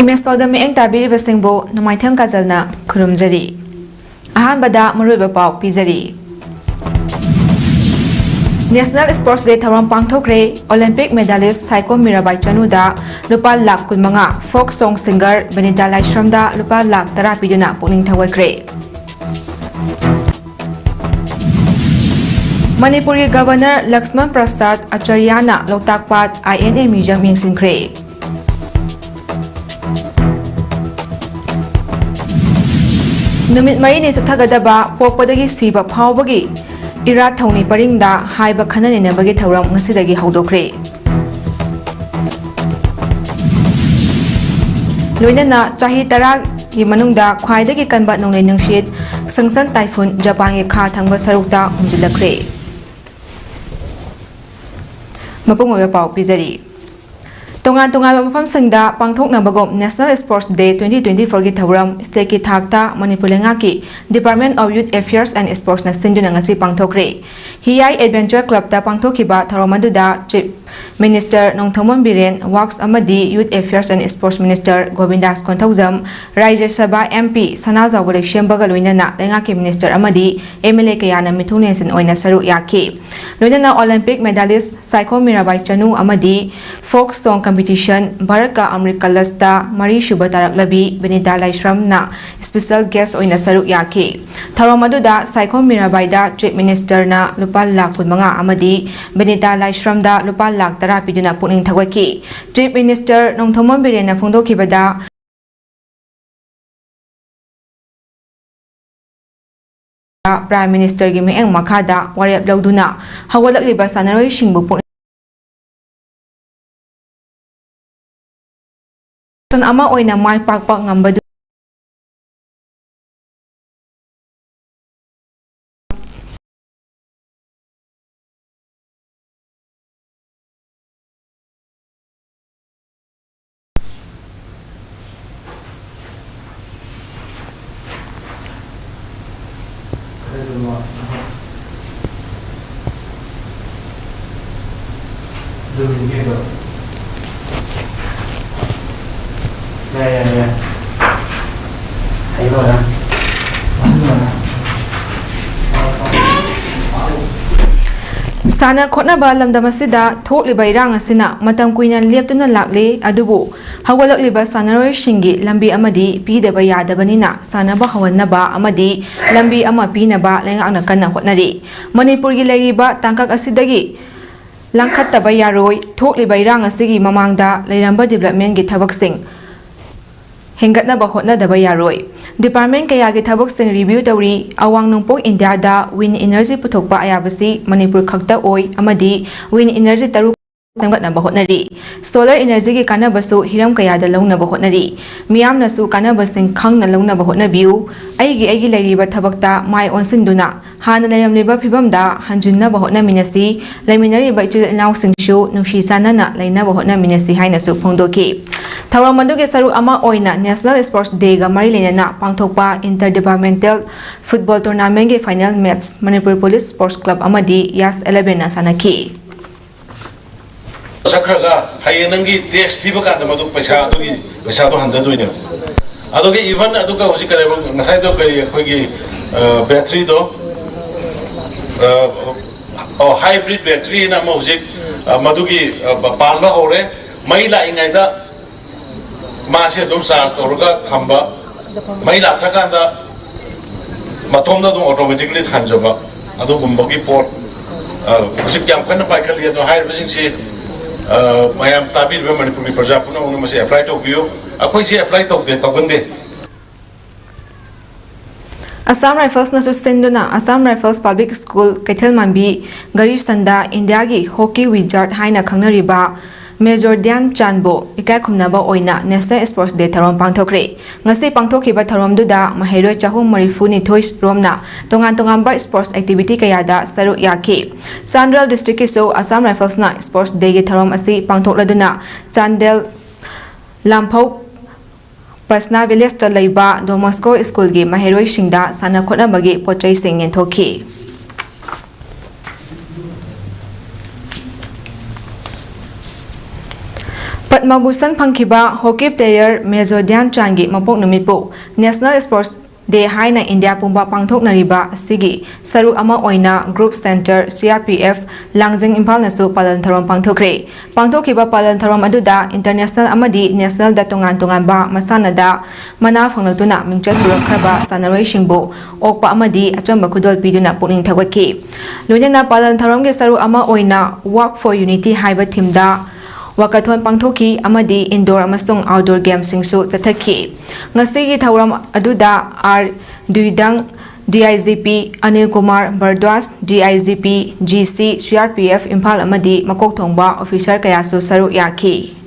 Image PAODAM eng tabiribasingbu Namaitham Kajalna khurumjari. Ahanbada maruiba pau pijari. National Sports Day tharam pangthokre Olympic medalist Saiko Mirabai Chanuda lupa lakh kunmanga folk song singer Benita Laishramda lupa lakh tara piduna pukning thawakre. Manipuri Governor Laxman Prasad Acharyana Loktakpat INA Museum yengsinkre. Numit marini sathagadaba pokpadagi siba phawbagi ira thawni paringda haiba khananenabagi thawram ngasidagi hawdokre. Loinana chahi tara gi manungda khwaidagi kanba nonglai nungshit sangsan typhoon Japan gi kha thangba sarukta humjilakre. Mapungoy pau pizari. Tongan mafam singda pangthoknabagom National Sports Day 2024 gi thawram state ki thakta Manipur lenga ki Department of Youth Affairs and Sports na sinduna ngasi pangthokre. Hiyai Adventure Club ta pangthokiba thawramaduda Chief Minister Nongthomon Biren Works amadi Youth Affairs and Sports Minister Govindas Konthaujam Rajya Sabha MP Sanajaw Election bagaloinana lenga ki Minister amadi MLA kayana mithunensin oina saru yaki. Loinana Olympic medalist Saiko Mirabai Chanu amadi folk song competition Bharaka Amrika Lasta Mari Shubha Taraklabi Benita Laishram na special guest oina saru yaki. Thawramaduda Saiko Mirabai da Chief Minister na lupa lakh kunmanga amadi Benita Laishram da lupa lakh tara piduna pukning thawaki. Chief Minister Nongthomon Biren na phongdokhibada Prime Minister gi mieng makhada warep lawduna hawalakliba sanaroi singbu pukning san ama oina mai pakpak ngambadu Sana khotnaba lamdam asida thokliba irang asina matam kuina leptuna lakle adubu hawalakliba sanaroi shingi lambi amadi pidaba yadabanina sanaba hawannaba amadi lambi ama pinaba lengakna kanna hotnari. Manipur gi leiriba tangkak asidagi langkhattaba yaroi thokliba irang asigi mamangda leiramba development gi thabaksing hengatnaba hotnadaba yaroi. Department kaya gi thabaksing review tawri awang nungpok India da wind energy puthokpa ayabasi Manipur khakta oi amadi wind energy taru tanggatnaba hotnari. Solar energy gi kanabasu hiram kaya da lawnaba hotnari. Miyamnasu kanabasing khangna lawnaba hotnabiu aigi leiriba thabakta mai onsinduna hana leramliba phibamda hanjunnaba hotnaminasi laiminariba ichil inausingsu nungshi sanana lainaba hotnaminasi hainasu phongdoki. Thawramadugi saruk ama oina National Sports Day ga mari lenana pangthokpa Inter-departmental football tournament gi final match Manipur Police Sports Club amadi Yas 11 na sanaki. Sakraga hayenangi tax thiba kada madu paisa to handa doine adoge even aduga hoji kare ngasai do kari khogi battery do hybrid battery na mo hoji madugi panba hore mai la ingai da ma se dum charge torga thamba mai la thakanda matom da dum automatically thanjaba adu gumbogi port hoji kyam kana pai khali do hybrid sing mayam tabil be Manipur gi praja puna unu mase apply to biyo akoi se apply to de togande. Assam Rifles na sustenduna Assam Rifles Public School Kaithal Manbi Gari Sanda India gi hockey wizard haina khangnariba Major Dhyan Chandbo ikai khumnaba oina National Sports Day tharom pangthokre. Ngasi pangthokhiba tharomduda maheroi chahum marifuni thoi romna tongan sports activity kayada saru yaki. Chandel district iso Assam Rifles na Sports Day gi tharom asi pangthokladuna Chandel Lamphau Pasna Village ta leiba Domasco School gi maheroi singda sana khotnabagi pochai sing yenthoki. Padma Bhushan phangkhiba hockey player Major Dhyan Chand gi mapok numitpu National Sports Day haina India pumba pangthoknariba asigi saruk ama oina Group Center CRPF Langjing Imphal nasu palan tharom pangthokre pangthokhiba palan tharom aduda international amadi national da tongan tonganba masanada mana phanglatuna mingchat burakhraba sanaroi singbu okpa amadi achamba khudol piduna pukning thagwatki loinana palan tharom ge saruk ama oina Work for Unity haiba thimda Wakathon pangthoki amadi indoor amasung outdoor games singsu chathaki ngasigi thauram aduda R Duidang DIGP Anil Kumar Bardwas DIGP GC CRPF Imphal amadi makok thongba officer kayasu saru yaki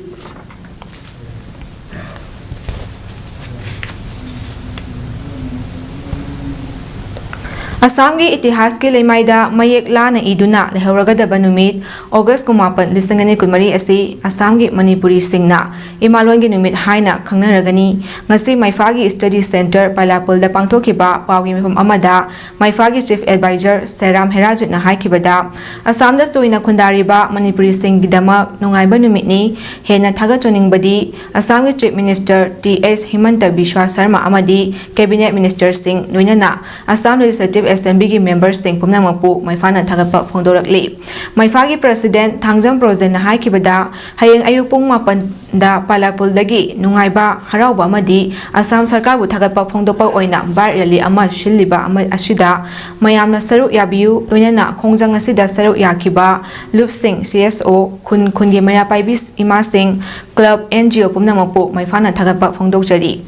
Assam gi itihas ke lemaida mayek lana iduna lehawragadaba numit August 9 2023 asi Assam gi Manipuri singna imalwan gi numit haina khangnaragani ngasi maifagi study center Palapul da pangthokiba pawgi mifam amada maifagi chief advisor Seram Herajut na haikibada Assam da choina khundariba Manipuri sing gi damak nungaiba numit ni hena thaga choning badi Assam gi chief minister TS Himanta Biswa Sarma amadi cabinet minister sing noinana Assam legislative Assembly gi members sing pumna mapu maifana thagapa phongdorakli maifagi president Thangjam Projen na haikibada hayeng ayuk pung 8 da Palapul dagi nungaiba harauba amadi Assam sarkar bu thagapa phongdopa oina bar rally ama shilliba ama asida mayamna saru yabiu loinana khongjang asida saru yakiba Loop Singh CSO khungi maya paibis ima sing club NGO pumna mapu maifana thagapa phongdokjari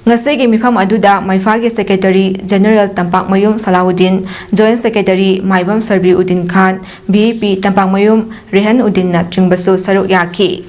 Ngasigi mifam aduda maifagi secretary general Tampak Mayum Salahuddin joint secretary Maibam Sarbi Uddin Khan BIP Tampak Mayum Rehan Uddin na chungbasu saruk yaki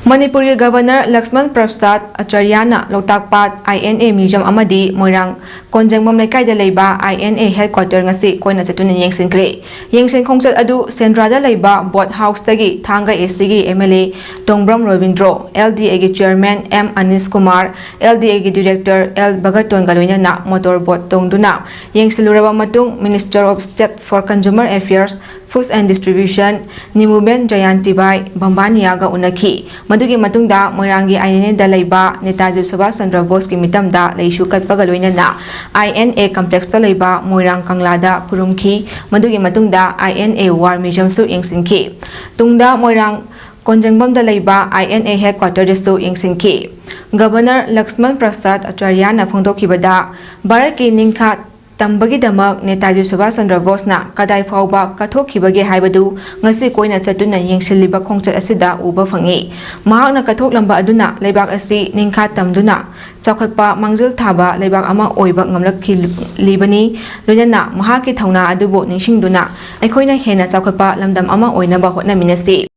Manipuri Governor Lakshman Prasad Acharyana Loktakpat INA Museum amadi Moirang Konjangbam Laikai da leiba INA headquarter ngasi koina chatuna yengsinkre yengsin khongchat adu Sendrada leiba boat house tagi Thanga AC gi MLA Tongbram Ravindro LDA gi chairman M Anis Kumar LDA gi director L Bagaton galoina na motor boat tongduna yengsiluraba matung Minister of State for Consumer Affairs Foods and Distribution Nimuben Jayantibai Bambaniaga unaki madugi matungda Moirangi INA da leiba Netaji Subhash Chandra Bose ki mitamda leishu katpaga loinana INA complex ta leiba Moirang Kanglada kurumki madugi matungda INA War Museum su yengsinki tungda Moirang Konjangbam da leiba INA headquarter desu yengsinki Governor Lakshman Prasad Acharyana phongdokibada Bharat ki ningkha Tambagi damak Netaji Subhash Chandra Bose na kadai fauba kathokhibage haibadu ngasi koina chatuna yengsilliba khongchat asida uba phangi mahakna kathoklamba aduna leibak asi ningkha tamduna chawkhatpa mangjil thaba leibak ama oiba ngamlakhi libani loinana mahaki thauna adubo ningsingduna aikoina hena chawkhatpa lamdam ama oinaba hotnaminasi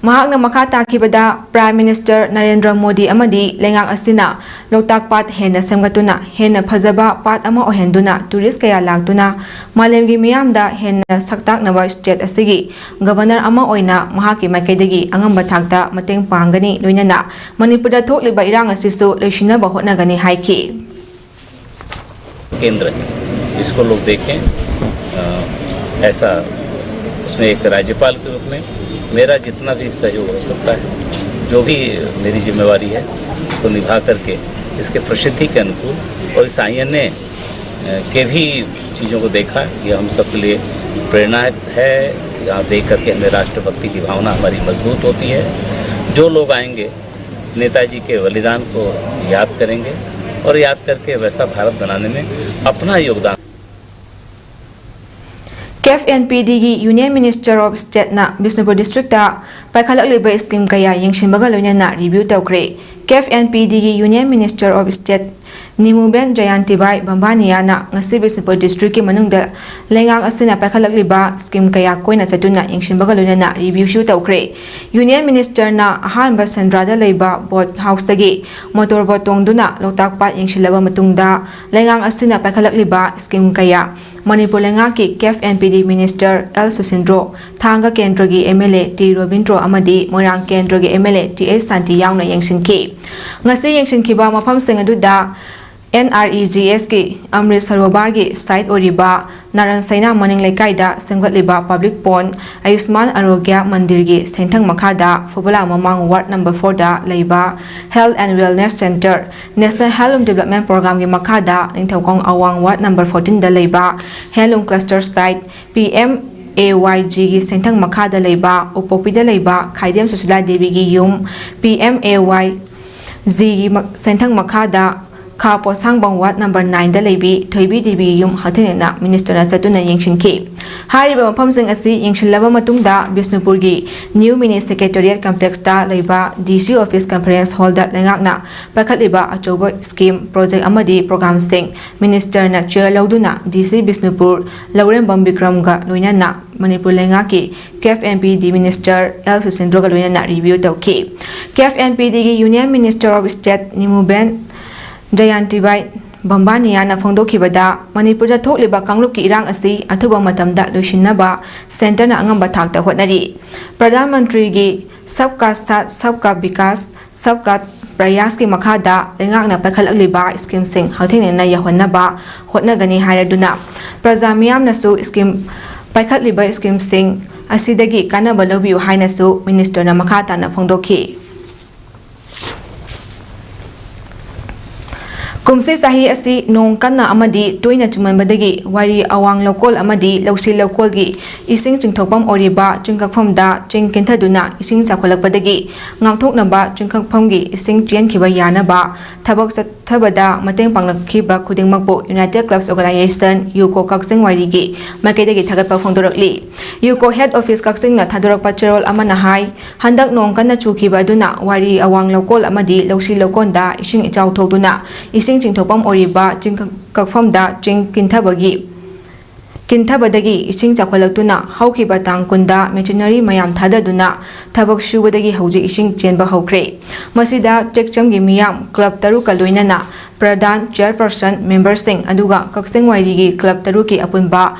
Mahakna makha takibada Prime Minister Narendra Modi amadi lengang asina Loktakpat hena semgatuna hena phajaba pat ama ohenduna tourist kaya lagtuna malemgi miyamda hena saktaknaba state asigi governor ama oina mahaki maikaidagi angamba thakta mateng pangani loinana Manipurda thokliba irang asisu loisinaba hotnagani haiki केंद्र इसको लोग देखें ऐसा इसमें एक राज्यपाल के रूप में मेरा जितना भी सहयोग हो सकता है जो भी मेरी जिम्मेवारी है उसको निभा करके इसके प्रसिद्धि के अनुकूल और इस INA के भी चीज़ों को देखा ये हम सब के लिए प्रेरणा है जहाँ देख करके हमें राष्ट्रभक्ति की भावना हमारी मजबूत होती है जो लोग आएंगे नेताजी के बलिदान को याद करेंगे और याद करके वैसा भारत बनाने में अपना योगदान KFNPD gi Union Minister of State na Bisnupur District ta paikhalakliba scheme kaya yengsinbaga loinana review tawkre KFNPD gi Union Minister of State Nimuben Jayantibai Bambania na ngasi Bisnupur District ki manungda lengang asina paikhalakliba scheme kaya koina chatuna yengsinbaga loinana review shu tawkre Union Minister na ahanba Sendrada leiba boat house tagi motor boat tongduna Loktakpat yengsilaba matungda lengang asina paikhalakliba scheme kaya Manipur lengaki KFNPD Minister L Susindro Thanga Kendra gi MLA T Robindro amadi Moirang Kendra gi MLA TS Santi yauna yengsinki ngasi yengsinkiba mafam sing aduda NREGS की Amrit Sarovar की site oriba Naran Saina Maning Lekaida Sengotliba Public Pond Ayushman Arogya Mandir की Sengthang Makada Fubala Mamang Ward number 4 da Leiba Health and Wellness Center National Health Development Program की Makada Ningthokong Awang Ward number 14 da Leiba Health Cluster Site PMAYG की Sengthang Makada Leiba Upopida Leiba Khaidem Susila Devi की Yum PMAYG की Sengthang Makada Ka Posang Bang Ward number 9 da Leibi Thoibi Dibi Yum Hathinena Minister na Chatuna Yengshinki Hariba Mapamsing asi Yengshilaba Matungda Bisnupur gi New Mini Secretariat Complex da Leiba DC Office Conference Hall da Lengakna Pakhatliba Achoba Scheme Project Amadi Program Sing Minister na Chair Lauduna DC Bisnupur Lauren Bambikram ga Loinana Manipur Lengaki KFNPD Minister L Susendro ga Loinana review tawki KFNPD gi Union Minister of State Nimuben Jayanti Bai Bambania na Fongdokibada Manipur Tok Liba Kanglup ki Irang asi Athuba Matamda Lushinaba Center na Angamba Thakta Hotnari Pradhan Mantri gi Sabka Sat Sabka Vikas Sabka Prayas ki Makhada Lengak na Pakhalakliba Scheme Sing Hathingna Yahonaba Hotnagani Hairaduna Praja Miyam nasu scheme Pakhatliba Scheme Sing asidagi kanaba lobiu hainasu Minister na Makhata na Fongdoki Kumsi sahi asi nong kanna amadi toina chumanbadagi wari awang lokol amadi lausi lokol gi ising chingthokpam oriba chingkakpham da chingkinthaduna ising chakholakpadagi ngangthoknaba chingkakpham gi ising chenkhiba yanaba thabak thabada mateng pangnakhiba khudingmakbo United Clubs Organization UCO Kaksing wari gi makedagi thagatpa phongdorakli UCO Head Office Kaksing na thadorakpa cherol amana hai handak nong kanna chukhiba duna wari awang lokol amadi lausi lokonda ising ichaw thokduna ising Chingthopam oriba chingkakpham da chingkinthabagi Kintabadagi ising chakholakduna haukiba tangkunda machinery mayam thadaduna thabak shubadagi hauji ising chenba haukhre masida chekchamgi miyam club taruka loinana Pradhan Chairperson Member Sing aduga Kaksing Wairigi Club Taruki apunba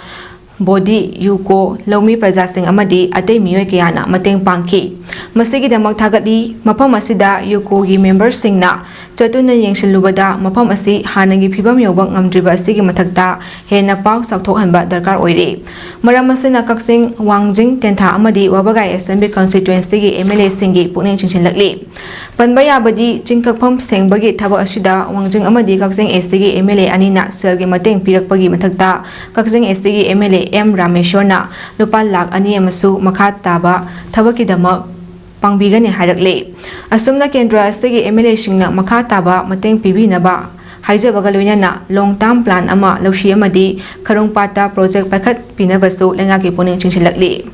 Body Yuko Lomi Praja Sing amadi atei miyoi kayana mateng pangki masigi damak thagatli mafam asida Yuko gi member sing na chatuna yengshilubada mafam asi hanagi phibam yobak ngamdriba asigi mathakta hena pak sakthokhanba darkar oire maram asina Kaksing Wangjing Tentha amadi Wabagai Assembly Constituency gi MLA singi pukning chinchinlakli panba yabadi chingkakpham sengbagi thabak asida Wangjing amadi Kaksing SC gi MLA anina swelgi mateng pirakpagi mathakta Kaksing SC gi MLA M Rameshwarna lupa lakh ani amasu makha taba thabaki damak pangbigani hairakle asumna kendra asigi MLA singna makha taba mateng pibinaba haijabaga loinana long term plan ama laushi amadi kharungpata project pakhat pinabasu lengaki puning chingsilakli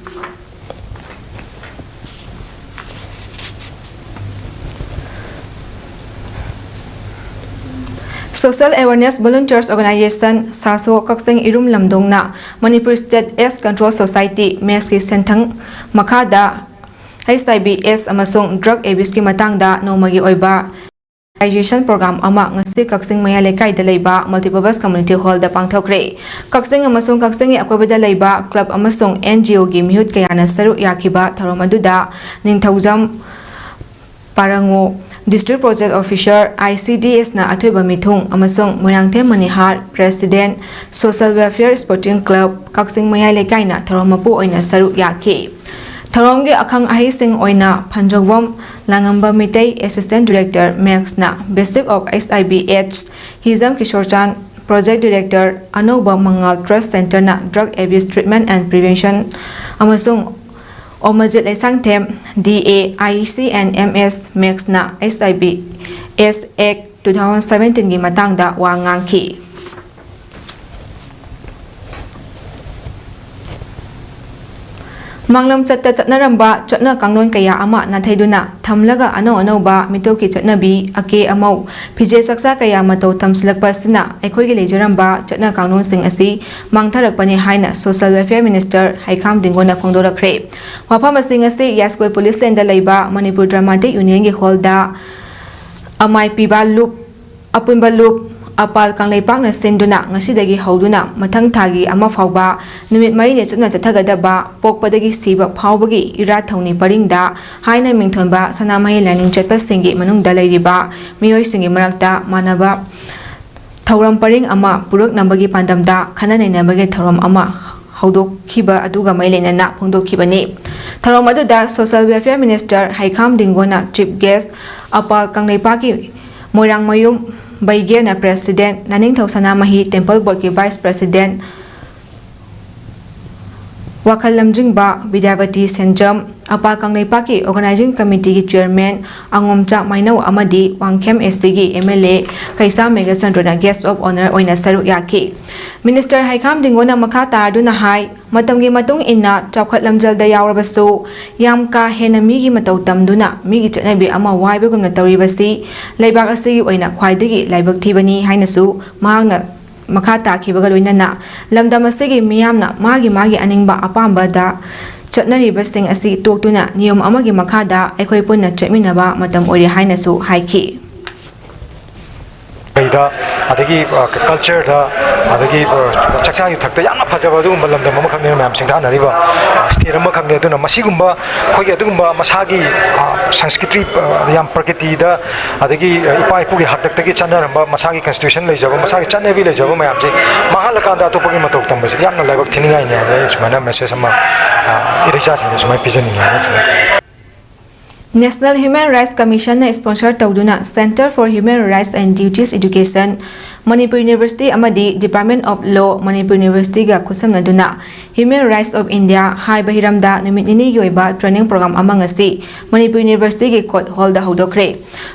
Social Awareness Volunteers Organization Saso Kaksing Irum Lamdongna Manipur State AIDS Control Society MES ki Sengthang Makhada HIVS amasung drug abuse ki matangda nomagi oiba Education Program ama ngasi Kaksing Maya Lekai da leiba Multipurpose Community Hall da pangthokre Kaksing amasung Kaksing akwabada leiba club amasung NGO gi mihut kayana saru yakiba tharomaduda ningthaujam Parango District Project Officer ICDS na Athoiba Mithung amasung Moirangthem Manihar President Social Welfare Sporting Club Kaksing Maya Lekai na tharomapu oina saru yaki Tharomgi akhang ahising oina Phanjogbom Langamba Mitei Assistant Director Max na Basic of SIBH Hizam Kishorchan Project Director Anoba Mangal Trust Center na Drug Abuse Treatment and Prevention amasung Omajit Lesangthem DA IEC and MS Max na SIBS Act 2017 gi matangda wa ngangki Manglam chatta chatnaramba chatna kangnon kaya ama nathaiduna thamlaga ano ba mitoki chatnabi ake amau phije saksa kaya mato tamslakpa sina aikhoigi lejaramba chatna kangnon sing asi mangtharakpani haina Social Welfare Minister Haikham Dingona phongdorakre wafam asing asi Yaskoi Police Line da leiba Manipur Dramatic Union gi hall da amai piba loop apunba loop apal kangleipak na senduna ngasidagi hauduna mathang thagi ama phawba numit mari ne chutna chathagadaba pokpadagi siba phawbagi ira thawni paringda haina mingthonba sanamai learning chatpa singi manung dalai riba miyoi singi marakta manaba ꯊꯧꯔꯝ ꯄꯔꯦꯡ ꯑꯃ ꯄꯨꯔꯛꯅꯕꯒꯤ ꯄꯥꯟꯗꯝꯗ ꯈꯟꯅ ꯅꯩꯅꯕꯒꯤ ꯊꯧꯔꯝ ꯑꯃ ꯍꯧꯗꯣꯛꯈꯤꯕ ꯑꯗꯨꯒ ꯃꯔꯤ ꯂꯩꯅꯅ ꯐꯣꯡꯗꯣꯛꯈꯤꯕꯅꯤ꯫ ꯊꯧꯔꯝ ꯑꯗꯨꯗ ꯁꯣꯁꯤꯌꯦꯜ ꯋꯦꯜꯐꯤꯌꯔ ꯃꯤꯅꯤꯁꯇꯔ ꯍꯩꯈꯥꯝ ꯗꯤꯡꯒꯣꯅ ꯆꯤꯐ ꯒꯦꯁꯠ, ꯑꯄꯥꯜ ꯀꯪꯂꯩꯄꯥꯛꯀꯤ ꯃꯣꯏꯔꯥꯡꯃꯌꯨꯝ ꯕꯩꯒ꯭ꯌꯅ ꯄ꯭ꯔꯦꯁꯤꯗꯦꯟꯠ, ꯂꯥꯅꯤꯡꯊꯧ ꯁꯅꯥꯃꯍꯤ ꯇꯦꯝꯄꯜ ꯕꯣꯔꯗꯀꯤ ꯚꯥꯏꯁ ꯄ꯭ꯔꯦꯁꯤꯗꯦꯟꯠ, ꯋꯥꯈꯜ ꯂꯝꯖꯤꯡꯕ ꯕꯤꯗ꯭ꯌꯥꯕꯇꯤ ꯁꯦꯟꯖꯝ, ꯑꯄꯥꯜ ꯀꯪꯂꯩꯄꯥꯛꯀꯤ ꯑꯣꯔꯒꯅꯥꯏꯖꯤꯡ ꯀꯝꯃꯤꯇꯤꯒꯤ ꯆꯦꯌꯔꯃꯦꯟ ꯑꯉꯣꯝꯆꯥꯛ ꯃꯥꯏꯅꯧ ꯑꯃꯗꯤ ꯋꯥꯡꯈꯦꯝ ꯑꯦꯁꯇꯤꯒꯤ ꯑꯦꯝ.ꯑꯦꯜ.ꯑꯦ ꯀꯩꯁꯥꯝ ꯃꯦꯘꯆꯟꯗ꯭ꯔꯅ ꯒꯦꯁꯠ ꯑꯣꯐ ꯑꯣꯅꯔ ꯑꯣꯏꯅ ꯁꯔꯨꯛ ꯌꯥꯈꯤ꯫ ꯃꯤꯅꯤꯁꯇꯔ ꯍꯩꯈꯥꯝ ꯗꯤꯡꯒꯣꯅ ꯃꯈꯥ ꯇꯥꯔꯗꯨꯅ ꯍꯥꯏ ꯃꯇꯝꯒꯤ ꯃꯇꯨꯡ ꯏꯟꯅ ꯆꯥꯎꯈꯠ ꯂꯝꯖꯦꯜꯗ ꯌꯥꯎꯔꯕꯁꯨ ꯌꯥꯝ ꯀꯥ ꯍꯦꯟꯅ ꯃꯤꯒꯤ ꯃꯇꯧ ꯇꯝꯗꯨꯅ ꯃꯤꯒꯤ ꯆꯠꯅꯕꯤ ꯑꯃ ꯋꯥꯏꯕꯒꯨꯝꯅ ꯇꯧꯔꯤꯕꯁꯤ ꯂꯩꯕꯥꯛ ꯑꯁꯤꯒꯤ ꯑꯣꯏꯅ ꯈ꯭ꯋꯥꯏꯗꯒꯤ ꯂꯥꯏꯕꯛ ꯊꯤꯕꯅꯤ ꯍꯥꯏꯅꯁꯨ ꯃꯍꯥꯛꯅ ꯃꯈꯥ ꯇꯥꯈꯤꯕꯒ ꯂꯣꯏꯅꯅ ꯂꯝꯗꯝ ꯑꯁꯤꯒꯤ ꯃꯤꯌꯥꯝꯅ ꯃꯥꯒꯤ ꯑꯅꯤꯡꯕ ꯑꯄꯥꯝꯕꯗ ꯆꯠꯅꯔꯤꯕꯁꯤꯡ ꯑꯁꯤ ꯇꯣꯛꯇꯨꯅ ꯅꯤꯌꯣꯝ ꯑꯃꯒꯤ ꯃꯈꯥꯗ ꯑꯩꯈꯣꯏ ꯄꯨꯟꯅ ꯆꯠꯃꯤꯟꯅꯕ ꯃꯇꯝ ꯑꯣꯏꯔꯦ ꯍꯥꯏꯅꯁꯨ ꯍꯥꯏꯈꯤ꯫ ꯑꯗꯒꯤ ꯀꯜꯆꯔꯗ ꯑꯗꯒꯤ ꯆꯥꯛꯆꯥ ꯌꯨꯊꯛꯇ ꯌꯥꯝꯅ ꯐꯖꯕ ꯑꯗꯨꯒꯨꯝꯕ ꯂꯝꯗꯝ ꯑꯃꯈꯛꯅꯦ ꯃꯌꯥꯝ ꯁꯤꯡꯊꯥꯅꯔꯤꯕ ꯁ꯭ꯇꯦꯠ ꯑꯃꯈꯛꯅꯦ ꯑꯗꯨꯅ ꯃꯁꯤꯒꯨꯝꯕ ꯑꯩꯈꯣꯏꯒꯤ ꯑꯗꯨꯒꯨꯝꯕ ꯃꯁꯥꯒꯤ ꯁꯪꯁꯀ꯭ꯔꯤꯇꯤ ꯌꯥꯝ ꯄ꯭ꯔꯀꯤꯇꯤꯗ ꯑꯗꯒꯤ ꯏꯄꯥ ꯏꯄꯨꯒꯤ ꯍꯥꯛꯇꯛꯇꯒꯤ ꯆꯠꯅꯔꯝꯕ ꯃꯁꯥꯒꯤ ꯀꯟꯁꯇꯤꯇ꯭ꯌꯨꯁꯟ ꯂꯩꯖꯕ ꯃꯁꯥꯒꯤ ꯆꯠꯅꯕꯤ ꯂꯩꯖꯕ ꯃꯌꯥꯝꯁꯦ ꯃꯥꯡꯍꯜꯂꯀꯥꯟꯗ ꯑꯇꯣꯞꯄꯒꯤ ꯃꯇꯧ ꯇꯝꯕꯁꯤꯗꯤ ꯌꯥꯝꯅ ꯂꯥꯏꯕꯛ ꯊꯤꯅꯤꯡꯉꯥꯏꯅꯤ ꯍꯥꯏꯕ ꯁꯨꯃꯥꯏꯅ ꯃꯦꯁꯦꯖ ꯑꯃ ꯏꯔꯩꯆꯥꯁꯤꯡꯗ ꯁꯨꯃꯥꯏꯅ ꯄꯤꯖꯅꯤꯡꯉꯤ ꯍꯥꯏꯕ ꯅꯦꯁꯅꯦꯜ ꯍ꯭ꯌꯨꯃꯦꯟ ꯔꯥꯏꯠꯁ ꯀꯃꯤꯁꯟꯅ ꯁ꯭ꯄꯣꯟꯁꯔ ꯇꯧꯗꯨꯅ centre for human rights and duties education, Manipur university ꯑꯃꯗꯤ ꯗꯤꯄꯥꯔꯠꯃꯦꯟꯠ ꯑꯣꯐ ꯂꯣ, ꯃꯅꯤꯄꯨꯔ ꯌꯨꯅꯤꯚꯔꯁꯤꯇꯤꯒ ꯈꯨꯠꯁꯝꯅꯗꯨꯅ ꯍ꯭ꯌꯨꯃꯦꯟ ꯔꯥꯏꯠꯁ ꯑꯣꯐ ꯏꯟꯗꯤꯌꯥ ꯍꯥꯏꯕ ꯍꯤꯔꯝꯗ ꯅꯨꯃꯤꯠ ꯅꯤꯅꯤꯒꯤ ꯑꯣꯏꯕ ꯇ꯭ꯔꯦꯅꯤꯡ ꯄ꯭ꯔꯣꯒ꯭ꯔꯥꯝ ꯑꯃ ꯉꯁꯤ ꯃꯅꯤꯄꯨꯔ ꯌꯨꯅꯤꯚꯔꯁꯤꯇꯤꯒꯤ ꯀꯣꯔꯠ ꯍꯣꯜꯗ ꯍꯧꯗꯣꯛꯈ꯭ꯔꯦ꯫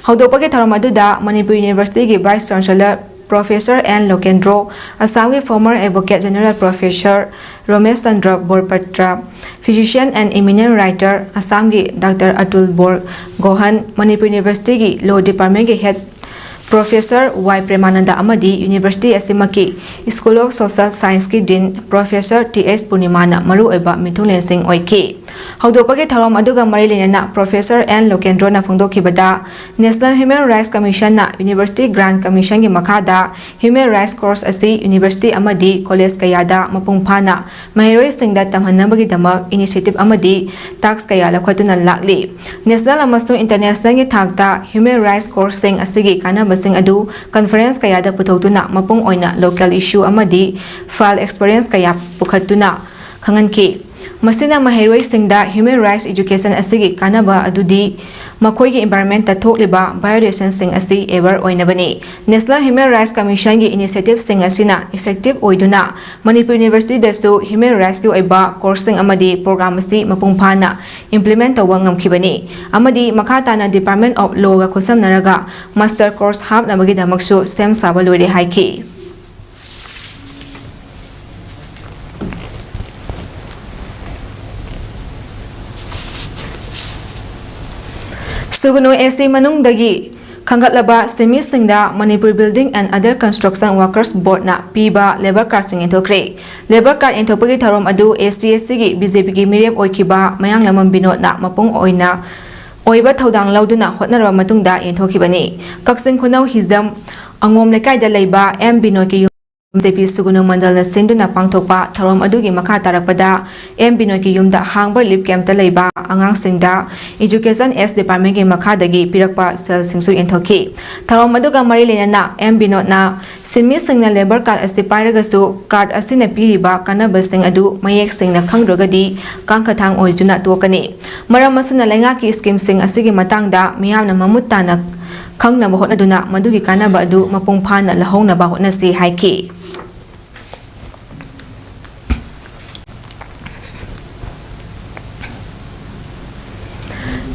ꯍꯧꯗꯣꯛꯄꯒꯤ ꯊꯧꯔꯝ ꯑꯗꯨꯗ ꯃꯅꯤꯄꯨꯔ ꯌꯨꯅꯤꯚꯔꯁꯤꯇꯤꯒꯤ vice chancellor professor N Lokendra, ꯑꯁꯥꯝꯒꯤ former advocate general professor Ramesh Chandra Borpatra, physician and eminent writer ꯑꯁꯥꯝꯒꯤ ꯗꯥꯛꯇꯔ ꯑꯇꯨꯜ ꯕꯣꯔ ꯒꯣꯍꯟ, ꯃꯅꯤꯄꯨꯔ ꯌꯨꯅꯤꯚꯔꯁꯤꯇꯤꯒꯤ ꯂꯣ ꯗꯤꯄꯥꯔꯠꯃꯦꯟꯠꯀꯤ ꯍꯦꯗ ꯄ꯭ꯔꯣꯐꯦꯁꯔ ꯋꯥꯏ ꯄ꯭ꯔꯦꯃꯥꯅꯟꯗ ꯑꯃꯗꯤ ꯌꯨꯅꯤꯚꯔꯁꯤꯇꯤ ꯑꯁꯤꯃꯛꯀꯤ ꯁ꯭ꯀꯨꯜ ꯑꯣꯐ ꯁꯣꯁꯤꯌꯦꯜ ꯁꯥꯏꯟꯁꯀꯤ ꯗꯤꯟ ꯄ꯭ꯔꯣꯐꯦꯁꯔ ꯇꯤ.ꯑꯩꯆ. ꯄꯨꯔꯅꯤꯃꯥꯅ ꯃꯔꯨꯑꯣꯏꯕ ꯃꯤꯊꯨꯡꯂꯦꯟꯁꯤꯡ ꯑꯣꯏꯈꯤ꯫ ꯍꯧꯗꯣꯛꯄꯒꯤ ꯊꯧꯔꯝ ꯑꯗꯨꯒ ꯃꯔꯤ ꯂꯩꯅꯅ ꯄ꯭ꯔꯣꯐꯦꯁꯔ ꯑꯦꯟ ꯂꯣꯀꯦꯟꯗ꯭ꯔꯣꯅ ꯐꯣꯡꯗꯣꯛꯈꯤꯕꯗ ꯅꯦꯁꯅꯦꯜ ꯍ꯭ꯌꯨꯃꯦꯟ ꯔꯥꯏꯠꯁ ꯀꯃꯤꯁꯟꯅ ꯌꯨꯅꯤꯚꯔꯁꯤꯇꯤ ꯒ꯭ꯔꯥꯟꯠ ꯀꯝꯃꯤꯁꯟꯒꯤ ꯃꯈꯥꯗ ꯍ꯭ꯌꯨꯃꯦꯟ ꯔꯥꯏꯠꯁ ꯀꯣꯔꯁ ꯑꯁꯤ ꯌꯨꯅꯤꯚꯔꯁꯤꯇꯤ ꯑꯃꯗꯤ ꯀꯣꯂꯦꯖ ꯀꯌꯥꯗ ꯃꯄꯨꯡ ꯐꯥꯅ ꯃꯍꯩꯔꯣꯏꯁꯤꯡꯗ ꯇꯝꯍꯟꯅꯕꯒꯤꯗꯃꯛ ꯏꯅꯤꯁꯤꯌꯦꯇꯤꯕ ꯑꯃꯗꯤ ꯇꯥꯛꯁ ꯀꯌꯥ ꯂꯧꯈꯠꯇꯨꯅ ꯂꯥꯛꯂꯤ꯫ ꯅꯦꯁꯅꯦꯜ ꯑꯃꯁꯨꯡ ꯏꯟꯇꯔꯅꯦꯁꯅꯦꯜꯒꯤ ꯊꯥꯛꯇ ꯍ꯭ꯌꯨꯃꯦꯟ ꯔꯥꯏꯠꯁ ꯀꯣꯔꯁꯁꯤꯡ ꯑꯁꯤꯒꯤ ꯀꯥꯟꯅꯕꯁꯤꯡ ꯑꯗꯨ ꯀꯟꯐꯔꯦꯟꯁ ꯀꯌꯥꯗ ꯄꯨꯊꯣꯛꯇꯨꯅ ꯃꯄꯨꯡ ꯑꯣꯏꯅ ꯂꯣꯀꯦꯜ ꯏꯁꯨ ꯑꯃꯗꯤ ꯐꯥꯏꯜ ꯑꯦꯛꯁꯄꯔꯤꯌꯦꯟꯁ ꯀꯌꯥ ꯄꯨꯈꯠꯇꯨꯅ ꯈꯪꯍꯟꯈꯤ꯫ ꯃꯁꯤꯅ ꯃꯍꯩꯔꯣꯏꯁꯤꯡꯗ ꯍ꯭ꯌꯨꯃꯦꯟ ꯔꯥꯏꯠꯁ ꯑꯦꯖꯨꯀꯦꯁꯟ ꯑꯁꯤꯒꯤ ꯀꯥꯟꯅꯕ ꯑꯗꯨꯗꯤ ꯃꯈꯣꯏꯒꯤ ꯏꯟꯚꯥꯏꯔꯟꯃꯦꯟꯠꯇ ꯊꯣꯛꯂꯤꯕ ꯚꯥꯏꯑꯣꯂꯦꯁꯟꯁꯤꯡ ꯑꯁꯤ ꯑꯦꯋꯦꯌꯔ ꯑꯣꯏꯅꯕꯅꯤ꯫ ꯅꯦꯁꯅꯦꯜ ꯍ꯭ꯌꯨꯃꯦꯟ ꯔꯥꯏꯠꯁ ꯀꯃꯤꯁꯟꯒꯤ ꯏꯅꯤꯁꯤꯌꯦꯇꯤꯕꯁꯤꯡ ꯑꯁꯤꯅ ꯏꯐꯦꯛꯇꯤꯕ ꯑꯣꯏꯗꯨꯅ ꯃꯅꯤꯄꯨꯔ ꯌꯨꯅꯤꯚꯔꯁꯤꯇꯤꯗꯁꯨ ꯍ꯭ꯌꯨꯃꯦꯟ ꯔꯥꯏꯠꯁꯀꯤ ꯑꯣꯏꯕ ꯀꯣꯔꯁꯁꯤꯡ ꯑꯃꯗꯤ ꯄ꯭ꯔꯣꯒ꯭ꯔꯥꯝ ꯑꯁꯤ ꯃꯄꯨꯡ ꯐꯥꯅ ꯏꯝꯄ꯭ꯂꯤꯃꯦꯟꯠ ꯇꯧꯕ ꯉꯝꯈꯤꯕꯅꯤ ꯑꯃꯗꯤ ꯃꯈꯥ ꯇꯥꯅ ꯗꯤꯄꯥꯔꯠꯃꯦꯟꯠ ꯑꯣꯐ ꯂꯣꯒ ꯈꯨꯠꯁꯝꯅꯔꯒ ꯃꯥꯁꯇꯔ ꯀꯣꯔꯁ ꯍꯥꯞꯅꯕꯒꯤꯗꯃꯛꯁꯨ ꯁꯦꯝ ꯁꯥꯕ ꯂꯣꯏꯔꯦ ꯍꯥꯏꯈꯤ꯫ ꯁꯨꯒꯨꯅꯨ ꯑꯦꯁꯤ ꯃꯅꯨꯡꯗꯒꯤ ꯈꯟꯒꯠꯂꯕ ꯁꯤꯟꯃꯤꯁꯤꯡꯗ Manipur building and other construction workers ꯕꯣꯔꯗꯅ ꯄꯤꯕ ꯂꯦꯕꯔ ꯀꯥꯔꯗꯁꯤꯡ ꯌꯦꯟꯊꯣꯛꯈ꯭ꯔꯦ꯫ ꯂꯦꯕꯔ ꯀꯥꯔꯗ ꯌꯦꯟꯊꯣꯛꯄꯒꯤ ꯊꯧꯔꯝ ꯑꯗꯨ ꯑꯦꯁ.ꯇꯤ.ꯑꯦꯁ.ꯁꯤꯒꯤ ꯕꯤ.ꯖꯦ.ꯄꯤꯒꯤ ꯃꯤꯔꯦꯞ ꯑꯣꯏꯈꯤꯕ ꯃꯌꯥꯡꯂꯝꯕꯝ ꯕꯤꯅꯣꯗꯅ ꯃꯄꯨꯡ ꯑꯣꯏꯕ ꯊꯧꯗꯥꯡ ꯂꯧꯗꯨꯅ ꯍꯣꯠꯅꯔꯕ ꯃꯇꯨꯡꯗ ꯌꯦꯟꯊꯣꯛꯈꯤꯕꯅꯤ꯫ ꯀꯛꯆꯤꯡ ꯈꯨꯅꯧ ꯍꯤꯖꯝ ꯑꯉꯣꯝ ꯂꯩꯀꯥꯏꯗ ꯂꯩꯕ ꯑꯦꯝ. ꯕꯤꯅꯣꯗꯀꯤ ꯌꯨꯝ ꯕꯤ.ꯖꯦ.ꯄꯤ ꯁꯨꯒꯨꯅꯨ ꯃꯟꯗꯜꯅ ꯁꯤꯟꯗꯨꯅ ꯄꯥꯡꯊꯣꯛꯄ ꯊꯧꯔꯝ ꯑꯗꯨꯒꯤ ꯃꯈꯥ ꯇꯥꯔꯛꯄꯗ ꯑꯦꯝ. ꯕꯤꯅꯣꯗꯀꯤ ꯌꯨꯝꯗ ꯍꯥꯡꯕ ꯔꯤꯂꯤꯐ ꯀꯦꯝꯞꯇ ꯂꯩꯕ ꯑꯉꯥꯡꯁꯤꯡꯗ ꯑꯦꯖꯨꯀꯦꯁꯟ ꯑꯦꯁ ꯗꯤꯄꯥꯔꯠꯃꯦꯟꯠꯀꯤ ꯃꯈꯥꯗꯒꯤ ꯄꯤꯔꯛꯄ ꯁꯦꯜꯁꯤꯡꯁꯨ ꯌꯦꯟꯊꯣꯛꯈꯤ꯫ ꯊꯧꯔꯝ ꯑꯗꯨꯒ ꯃꯔꯤ ꯂꯩꯅꯅ ꯑꯦꯝ. ꯕꯤꯅꯣꯗꯅ ꯁꯤꯟꯃꯤꯁꯤꯡꯅ ꯂꯦꯕꯔ ꯀꯥꯔꯗ ꯑꯁꯤ ꯄꯥꯏꯔꯒꯁꯨ ꯀꯥꯔꯗ ꯑꯁꯤꯅ ꯄꯤꯔꯤꯕ ꯀꯥꯟꯅꯕꯁꯤꯡ ꯑꯗꯨ ꯃꯌꯦꯛ ꯁꯦꯡꯅ ꯈꯪꯗ꯭ꯔꯒꯗꯤ ꯀꯥꯡꯈꯊꯥꯡ ꯑꯣꯏꯗꯨꯅ ꯇꯣꯛꯀꯅꯤ꯫ ꯃꯔꯝ ꯑꯁꯤꯅ ꯂꯩꯉꯥꯛꯀꯤ ꯁ꯭ꯀꯤꯝꯁꯤꯡ ꯑꯁꯤꯒꯤ ꯃꯇꯥꯡꯗ ꯃꯤꯌꯥꯝꯅ ꯃꯃꯨꯠ ꯇꯥꯅ ꯈꯪꯅꯕ ꯍꯣꯠꯅꯗꯨꯅ ꯃꯗꯨꯒꯤ ꯀꯥꯟꯅꯕ ꯑꯗꯨ ꯃꯄꯨꯡ ꯐꯥꯅ ꯂꯧꯍꯧꯅꯕ ꯍꯣꯠꯅꯁꯤ ꯍꯥꯏꯈꯤ꯫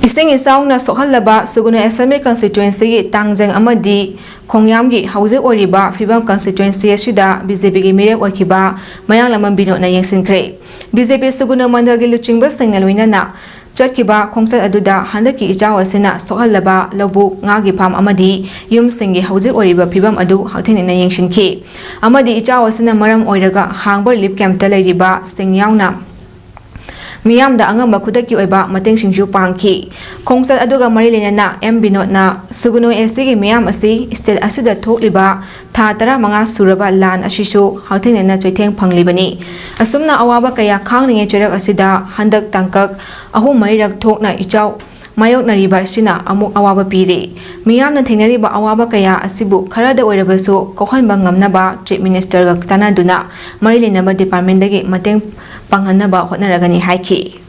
ꯏꯁꯤꯡ ꯏꯆꯥꯎꯅ ꯁꯣꯛꯍꯜꯂꯕ ꯁꯨꯒꯨꯅꯨ ꯑꯦꯁꯦꯝꯕ꯭ꯂꯤ ꯀꯟꯁꯇꯤꯇ꯭ꯌꯨꯑꯦꯟꯁꯤꯒꯤ ꯇꯥꯡꯖꯪ ꯑꯃꯗꯤ ꯈꯣꯡꯌꯥꯝꯒꯤ ꯍꯧꯖꯤꯛ ꯑꯣꯏꯔꯤꯕ ꯐꯤꯚꯝ ꯀꯟꯁꯇꯤꯇ꯭ꯌꯨꯑꯦꯟꯁꯤ ꯑꯁꯤꯗ ꯕꯤ.ꯖꯦ.ꯄꯤꯒꯤ ꯃꯤꯔꯦꯞ ꯑꯣꯏꯈꯤꯕ ꯃꯌꯥꯡꯂꯝꯕꯝ ꯕꯤꯅꯣꯗꯅ ꯌꯦꯡꯁꯤꯟꯈ꯭ꯔꯦ꯫ ꯕꯤ.ꯖꯦ.ꯄꯤ ꯁꯨꯒꯨꯅꯨ ꯃꯟꯗꯜꯒꯤ ꯂꯨꯆꯤꯡꯕꯁꯤꯡꯅ ꯂꯣꯏꯅꯅ ꯆꯠꯈꯤꯕ ꯈꯣꯡꯆꯠ ꯑꯗꯨꯗ ꯍꯟꯗꯛꯀꯤ ꯏꯆꯥꯎ ꯑꯁꯤꯅ ꯁꯣꯛꯍꯜꯂꯕ ꯂꯧꯕꯨꯛ, ꯉꯥꯒꯤ ꯐꯥꯔꯝ ꯑꯃꯗꯤ ꯌꯨꯝꯁꯤꯡꯒꯤ ꯍꯧꯖꯤꯛ ꯑꯣꯏꯔꯤꯕ ꯐꯤꯚꯝ ꯑꯗꯨ ꯍꯛꯊꯦꯡꯅꯅ ꯌꯦꯡꯁꯤꯟꯈꯤ ꯑꯃꯗꯤ ꯏꯆꯥꯎ ꯑꯁꯤꯅ ꯃꯔꯝ ꯑꯣꯏꯔꯒ ꯍꯥꯡꯕ ꯔꯤꯂꯤꯐ ꯀꯦꯝꯞꯇ ꯂꯩꯔꯤꯕ ꯁꯤꯡ ꯌꯥꯎꯅ ꯃꯤꯌꯥꯝꯗ ꯑꯉꯝꯕ ꯈꯨꯗꯛꯀꯤ ꯑꯣꯏꯕ ꯃꯇꯦꯡꯁꯤꯡꯁꯨ ꯄꯥꯡꯈꯤ꯫ ꯈꯣꯡꯆꯠ ꯑꯗꯨꯒ ꯃꯔꯤ ꯂꯩꯅꯅ ꯑꯦꯝ. ꯕꯤꯅꯣꯗꯅ ꯁꯨꯒꯨꯅꯨ ꯑꯦꯁ.ꯁꯤꯒꯤ ꯃꯤꯌꯥꯝ ꯑꯁꯤ ꯁ꯭ꯇꯦꯠ ꯑꯁꯤꯗ ꯊꯣꯛꯂꯤꯕ ꯊꯥ 15 ꯁꯨꯔꯕ ꯂꯥꯟ ꯑꯁꯤꯁꯨ ꯍꯛꯊꯦꯡꯅꯅ ꯆꯩꯊꯦꯡ ꯐꯪꯂꯤꯕꯅꯤ꯫ ꯑꯁꯨꯝꯅ ꯑꯋꯥꯕ ꯀꯌꯥ ꯈꯥꯡꯂꯤꯉꯩ ꯆꯩꯔꯛ ꯑꯁꯤꯗ ꯍꯟꯗꯛ ꯇꯥꯡꯀꯛ 3-4ꯔꯛ ꯊꯣꯛꯅ ꯏꯆꯥꯎ ꯃꯥꯌꯣꯛꯅꯔꯤꯕ ꯑꯁꯤꯅ ꯑꯃꯨꯛ ꯑꯋꯥꯕ ꯄꯤꯔꯤ ꯃꯤꯌꯥꯝꯅ ꯊꯦꯡꯅꯔꯤꯕ ꯑꯋꯥꯕ ꯀꯌꯥ ꯑꯁꯤꯕꯨ ꯈꯔꯗ ꯑꯣꯏꯔꯕꯁꯨ ꯀꯣꯛꯍꯟꯕ ꯉꯝꯅꯕ ꯆꯤꯐ ꯃꯤꯅꯤꯁꯇꯔꯒ ꯇꯥꯟꯅꯗꯨꯅ ꯃꯔꯤ ꯂꯩꯅꯕ ꯗꯤꯄꯥꯔꯠꯃꯦꯟꯇꯒꯤ ꯃꯇꯦꯡ ꯄꯥꯡꯍꯟꯅꯕ ꯍꯣꯠꯅꯔꯒꯅꯤ ꯍꯥꯏꯈꯤ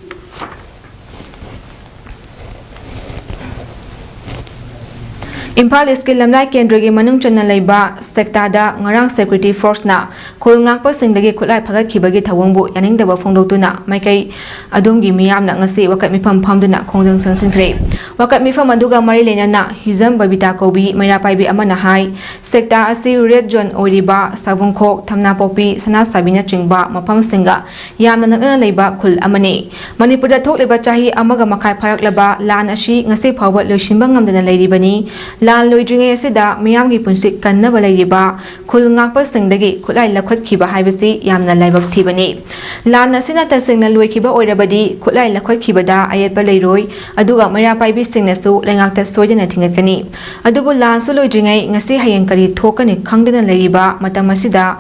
Impal Iskil Lamlai Kendragi Manung Chana Leiba Sektada Ngarang Security Force na Khul Ngakpa Singdagi Khulai Phagat Khibagi Thawangbu Yaningdaba Phongdoktuna Maikai Adumgi Miyamna Ngasi Wakat Mifam Phamduna Khongjang Sangsinkhre Wakat Mifam aduga Mari Lenana Hizam Babita Kobi Maira Paibi Amana Hai Sekta Asi Red John Oriba Savungkhok Thamna Pokpi Sana Sabina Chingba Mafam Singa Yamna Nakna Leiba Khul Amani Manipurda Thokleba Chahi Amaga Makai Pharaklaba Lan Ashi Ngasi Phawba Loisimba Ngamdana Leiribani Lan Loidringai Asida Miyamgi Punsi Kannaba Leiriba Khul Ngakpa Singdagi Khulai Lakhotkhiba Haibasi Yamna Laibak Thibani Lan Asina Tasingna Loikhiba Oirabadi Khulai Lakhotkibada Ayetba Leiroi Aduga Maira Paibi Singnasu Lengakta Soidana Thingatkani Adubu Lan Su Loidringai Ngasi Hayeng Kari Thokani Khangdana Leiriba Matam Asida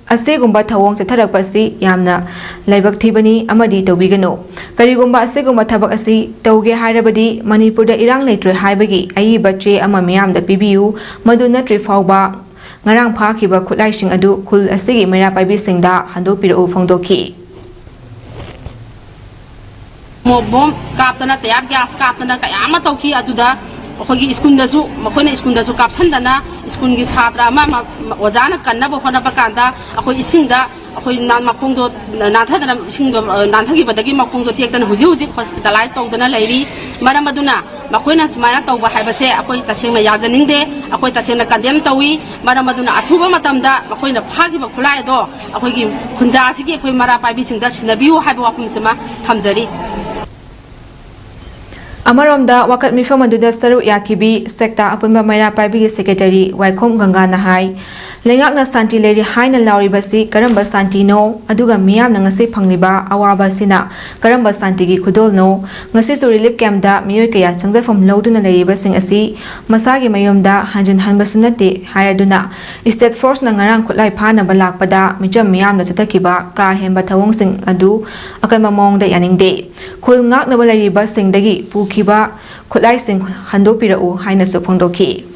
Asegumba Thawong Chatharakpasi Yamna Laibak Thibani Amadi Tawbigano Karigumba Asegumba Thabak Asi Tawge Hairabadi Manipurda Irang Leitre Haibagi Aiba Che Ama Miyamda Pibiu Madu Natri Fawba Ngarang Phakhiba Khulaising Adu Khul Asigi Maira Paibi Singda Handopirau Phongdoki Bom Kaptana Tayar Gas Kaptana Kayama Tawki Aduda Hogi Iskundasu, Makona Iskundasu Kapsandana, Iskungi Satra, Mama, Wazana, Kanaba Honapakanda, Ako Isinda, Ako Nan Makundo, Nathan, Nantaki, but the game Makundo take and Huzi hospitalized Togdana lady, Maramaduna, Makona Smana Toba Habase, Ako Tasina Yazaninde, Ako Tasina Kandem Tawi, Maramaduna, Atuba Matamda, Makoina Pagi Bakulaido, Ako Kunzasi, Mara Pabising Dash, Nabu Habakumisama, Tamzari. Amaromda Wakat Mifam Aduda Saru Yakibi Sekta Apunba Maira Paibi Secretary Waikom Ganga Nahai Lengakna Santi Lady Haina Lauribasi Karamba Santino Aduga Miyam Nangasi Pangliba Awaba Sina Karamba Santigi Kudolno Ngasisu Relief Camda Miyokaya Changza from Loduna Laribasing Asi Masagi Mayomda Hanjun Hanbasunati Hayaduna State Force Nangarang Kutlai Pana Balak Pada Mijam Miyam Natatakiba Ka Hemba Tawong Sing Adu Akamamong da Yaning Day Kul Ngak Nabalariba Sing Dagi Pukiba Kutlai Sing Handopirau Haina Sopongdoki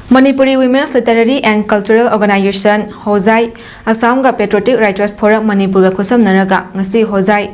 Manipuri Women's Literary and Cultural Organization Hozai Assamga Patriotic Writers Forum Manipura Khosam Naraga Ngasi Hozai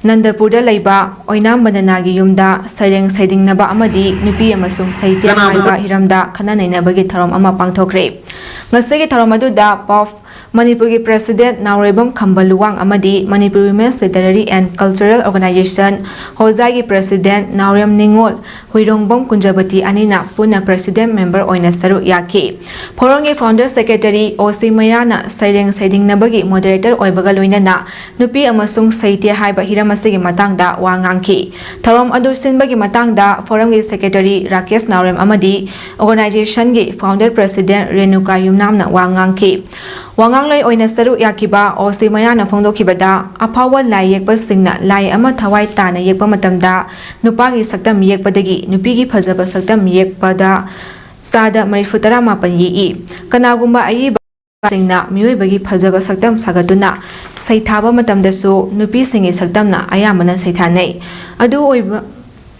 Nandapurda Leiba Oinam Bandanagi Yumda Saireng Saiding Naba Amadi Nupi Amasung Saitya Haiba Hiramda Kananainabagi Tharom Ama Pangthokre Ngasi Tharom Aduda Pof Manipuri President Naurebam Khambaluwang Amadi Manipur Women's Literary and Cultural Organization Hozai President Naurem Ningol Huirongbom Kunjabati Anina Puna President Member Oina Saru Yaki Porongi Founder Secretary Osi Mayrana Saireng Saiding Nabagi Moderator Oibaga Loinana Nupi Amasung Saitya Haiba Hiramasigi Matangda Wangangki Tharom Adu Sinbagi Matangda Forumgi Secretary Rakesh Naurem Amadi Organization Gi Founder President Renuka Yumnamna Wangangki Wanganglai Oina Saru Yakiba Osi Mayana Phongdokibada Apawa Lai Yekba Singna Lai Ama Thawai Tana Yekba Matamda Nupagi Saktam Yekpadagi Nupigi Phazaba Saktam Yekpada Sada Marifutara Mapan Yi Kanagumba Ayiba Singna Miyuibagi Phazaba Saktam Sagaduna Saithaba Matamdasu Nupi Singi Saktamna Ayamana Saithanei Adu Oiba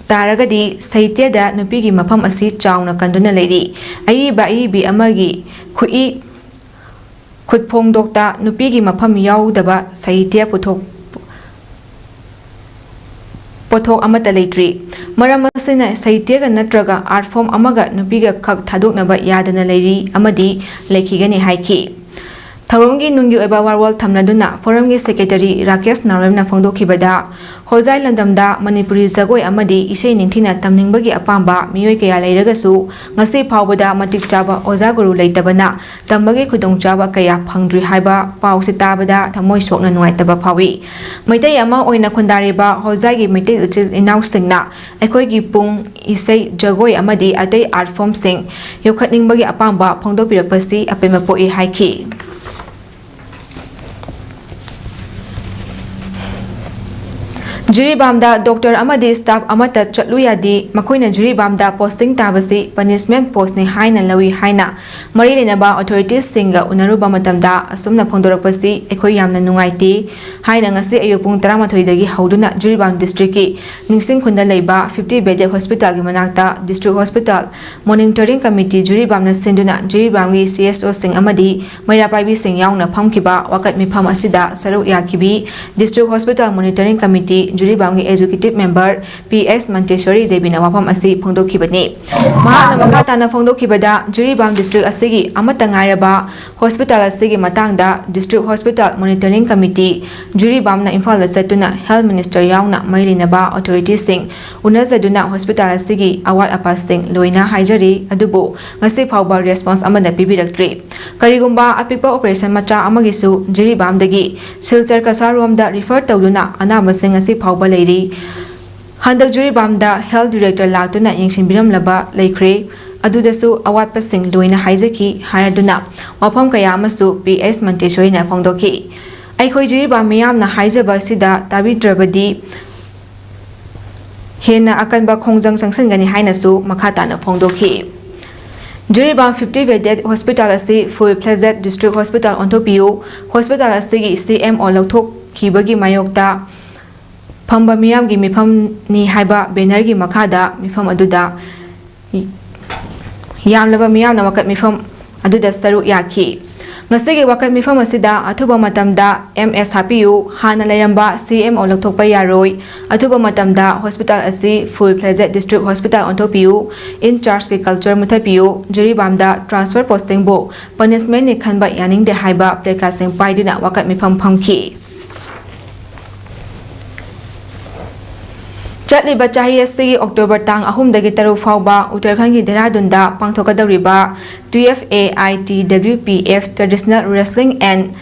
Taragadi Saiteda Nupigi Mapam Asi Chauna Kanduna Lady Ayiba Ayibi Amagi Kui Khutphong Dokta Nupigi Mapam Yaudaba Saitya Pothok Amata Leitri Maramasina Saityaga Natraga Art Form Amaga Nupiga Kak Thadoknaba Yadana Leiri Amadi Lekigani Haiki Tharongi Nungi Eba Warwal Thamnaduna Forumgi Secretary Rakesh Naremna Phongdokibada Hozai Landamda Manipuri Zagoi Amadi Isei Ninthina Tamningbagi Apamba Miyoi Kaya Leiragasu Ngasi Phawbada Matik Chaba Oza Guru Leitabana Tambagi Khudong Chaba Kaya Phangdri Haiba Pau Sitabada Thamoi Sokna Nuaitaba Phawi Maitai Ama Oina Khundariba Hozai gi Maitai Ichil Inau Singna Aikhoigi Pung Isei Jagoi Amadi Atei Art Form Sing Yokhatningbagi Apamba Phongdopirakpasi Apema Poi Haiki Juribamda Doctor Amadi staff Amata Chatluyadi, Makoina Juribamda posting Tabasi, punishment post ni Haina Lawi Haina, Marilinaba authorities singer Unaruba Matamda, Asumna Pondoropasi, Ekoyamna Nungaiti, Haina Ngasi Ayupung Taramatoi Hauduna, Juribam District, Ningsing Kunda Leba, 50 bedded hospital Gimanakta, District Hospital, Monitoring Committee, Juribamna Sinduna, Juribamgi CSO Sing Amadi, Mayrapai Sing Yauna Pamkiba, Wakat Mipam Asida, Saru Yakibi, District Hospital Monitoring Committee, Juribamgi Executive Member PS Manteshwari Devina Wapam Asi Pongdokibani. Mahana Makatana Pongdokibada, Juribam District Asigi, Amatangaraba, Hospital Asigi Matangda, District Hospital Monitoring Committee, Juribamna Infal Setuna, Health Minister Yauna, Marilinaba, Authorities Sing, Unazaduna Hospital Asigi, Awat Apasting, Loina Hajari, Adubo, Ngasi Pauba response Amanda Bibiraktre. Karigumba, Apipa Operation Macha Amagisu, Juribam Dagi, Silter Kasarum that referred to Luna, Anamasing Asi Pauba Lady. Handak Juribamda, Health Director Latuna, Yangshin Biram Laba, Laikre, Adudasu, Awat Passing, Luina Haizaki, Haraduna, Wapam Kayamasu, PS Manteshwari Pongdoki. Aikoi Juribam Miam na Haizaba Sida, Tabi Drabadi, Hena Akanba Kongjang Sangsangani Hainasu, Makatana Pongdoki. Juribam 50 bedded hospital asi full pleasant district hospital Ontopiu, hospital asigi CM or Lotok Kibagi Mayokta, Pamba Miam Gimipam ni Haiba, Benergi Makada, Mifam Aduda, Yam Lava Miam Namakat Mifam Aduda Saru Yaki. Ngasigi Wakat Mifam Asida, Atuba Matamda, MS Hapiu, Hana Layamba, CM or Lotok Payaroi, Atuba Matamda, Hospital Asi, Full Pleasant District Hospital Ontopiu, in charge of culture Mutapiu, Juribamda, transfer posting bo, punishment ni Kanba Yaning de Haiba, Plecasing Paidina, Wakat Mifam Pumki. Chatliba Chahi October Tang Ahum the Gitaru Fauba, Uttarakhand Deradunda, Pangtokadariba, 2FA ITWPF Traditional Wrestling and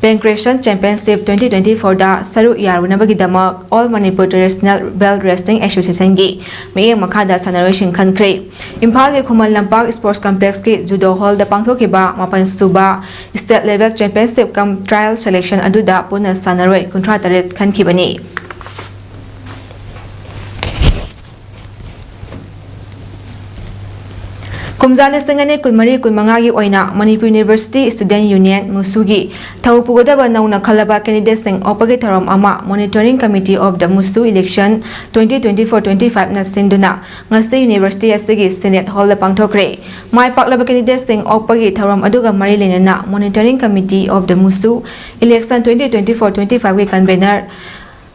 Pancration Championship 2024 da Saru Yarunabagi Damak, All Manipur Traditional Belt Wrestling Association Gi, May Makada Sanaration Kankre. Impal Kumal Lampak Sports Complex Ki Judo Hall the Pangtokiba, Mapan Suba, State Level Championship Come Trial Selection Aduda Puna Sanaroi Contrataret Kankibani. Kumzali Singane Kumari Kumangagi Oina, Manipur University Student Union, Musugi, Taupugodaba Nauna Kalaba Candidate Sing Opagitaram Ama, Monitoring Committee of the Musu Election 2024-25 na Sinduna, Ngasi University Asigi Senate Hall the Pangtokre, My Paklaba Candidate Sing Opagitaram Aduga Marilina, Monitoring Committee of the Musu Election 2024-25 Weekend Banner,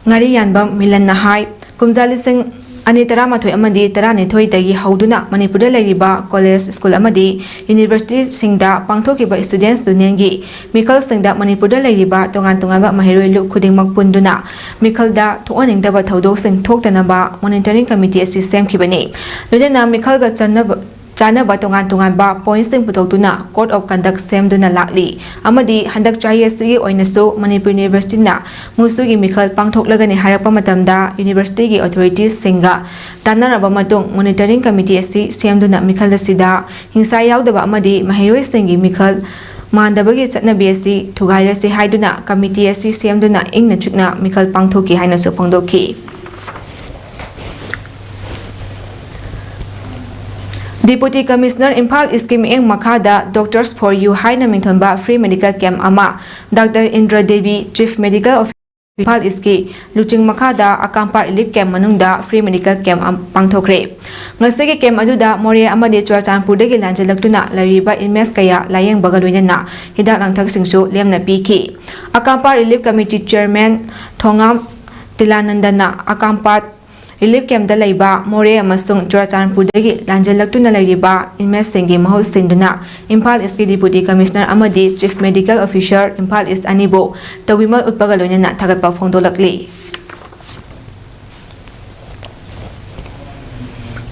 Ngari Yanbam Milan Nahai, Kumzali Sing Anitara Matoi Amadi Tarani Toy Dagi Hauduna, Manipur Lariba, College School Amadi, University Singda, Pangtokiba Students Dunengi, Mikal Singda, Manipur Lariba, Tongan Tongaba Mahiro Kuding Makpunduna, Mikalda, to owning the Bataudo Sing Toktanaba, Monitoring Committee System Kibani. Ludena Mikalga Chana Batongan Tongaba, Points in Putotuna, Code of Conduct Sam Duna Lakli, Amadi, Handak Chayasi, Oinaso, Manipur University na, Musugi Mikal Pangtok Lagani Harapa Matamda, University Authorities Singa, Tanaraba Matung, Monitoring Committee Sam Duna Mikal Sida, Hinsayao the Amadi, Mahiro Singi Mikal, Mandabagi Chatna BSC, Tugairasi Haiduna, Committee Sam Duna, Ingna Chukna, Mikal Pangtoki Hainaso Pongdoki. Deputy Commissioner Impal Scheme Eng Makada, Doctors for You Haina Mintonba Free Medical Camp Ama, Dr. Indra Devi, Chief Medical Officer Impal Iski, Luching Makada, Akampar Elite Camp Manungda, Free Medical Camp Pangtokre. Ngasegi Camp Aduda, Moria Amadi Churchanpur Degi Lanjalaktuna, Lariba Inmes Kaya, Layang Bagaluina, Hidak Langtak Singsu, Lemna Piki. Akampar Elite Committee Chairman, Tongam Tilanandana, Akampat Relief Camp da Laiba, More Amasung, Churchanpur Degi, Lanjalaktuna Lariba, Inmes Sengi Mahos Sinduna, Impal Iski Deputy Commissioner Amadi, Chief Medical Officer, Impal Is Anibo, Tawimal Utpagalunana, Tagapa Fondolakli.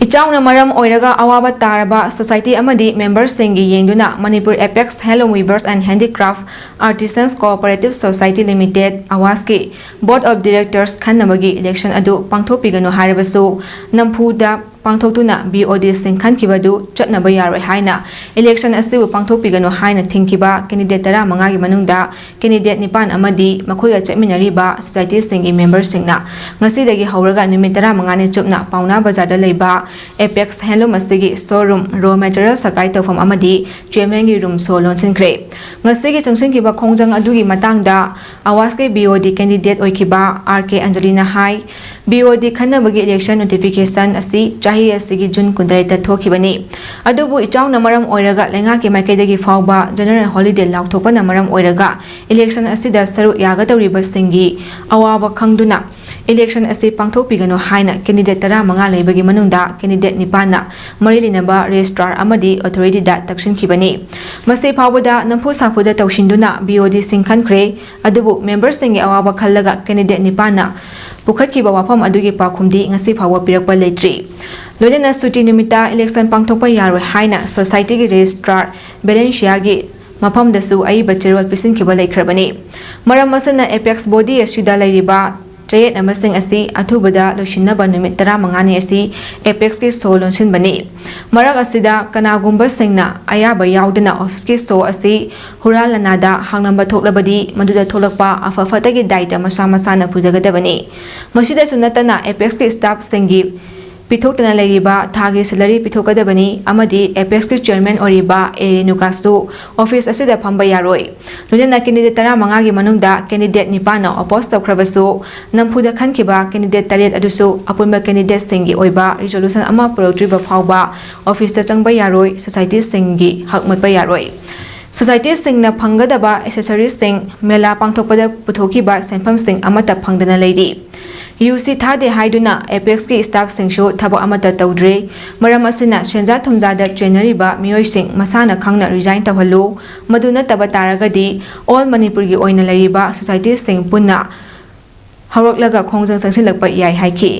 Ichauna Maram Oiraga Awaba Taraba, Society Amadi, Members Sengi Yenduna, Manipur Apex Hello Weavers and Handicraft Artisans Cooperative Society Limited, Awaski, Board of Directors Kanamagi Election Adu, Pangtopigano Harabasu, Nampuda pangthokuna BOD sing khankibadu chatnaba yaroi haina election asibu pangthokpigano haina thingkiba candidate 15 gi manungda candidate nipan amadi makhoiga chatminariba society singi member singna ngasidagi hauraga numit 15 ni chupna pauna bazar da leiba Apex Handloom asigi showroom raw material supply tawfam amadi chairman gi room so lonsinkhre ngasigi chungsinkiba khongjang adugi matangda awas ke BOD candidate oikiba RK Angelina Hai BOD khanabagi election notification asi chahi asigi June 19 ta thokibani adubu ichau namaram oiraga lenga ke maikaidagi fawba general holiday laukthokpa namaram oiraga election asida saru yaga tawriba singi awaba khangduna election asi pangthokpigano haina candidate 15 leibagi manungda candidate nipana marilinaba registrar amadi authority da takshinkibani mase phawbada nampu sapuda tawshinduna BOD singkhankhre adubu members singi awaba khallaga candidate nipana pukhatkiba wafam adugi pakhumdi ngasi phawa pirakpa leitri loina suti numita election pangthokpa yaroi haina society gi registrar Valencia gi mafam dasu ai bachelor pisinkiba leikrabani maram masana Apex body asida leiriba Jayet amasing asi athubada loishinaba numit 15 ni asi Apex ki so lonsin bani marak asida kanagumba singna ayaba yaudana office ki so asi huralanada hangnamba thoklabadi maduda tholakpa afafata gi daita masa na pujagadabani masida sunatana Apex ki staff singi pithokna legiba thagi salary pithokadabani amadi Apex ki chairman oriba Nukasu office asida phamba yaroi luna candidate 15 gi manungda candidate nipana oppose tawkhrabasu nampuda khankiba candidate taret adusu apunba candidate singi oiba resolution ama protriba phawba office ta changba yaroi society singi hakmatba yaroi society singna phangadaba accessories sing mela pangthokpada puthokiba senpham sing amata phangdana leidi UC thade haiduna Apex ki staff singshu thaba amata tawdre maram asina shenja thumjada traineriba miyoi sing masana khangna resign tawhalu maduna taba taragadi all Manipur gi oina lariba society sing punna hawraklaga khongjang changsilakpa yai haiki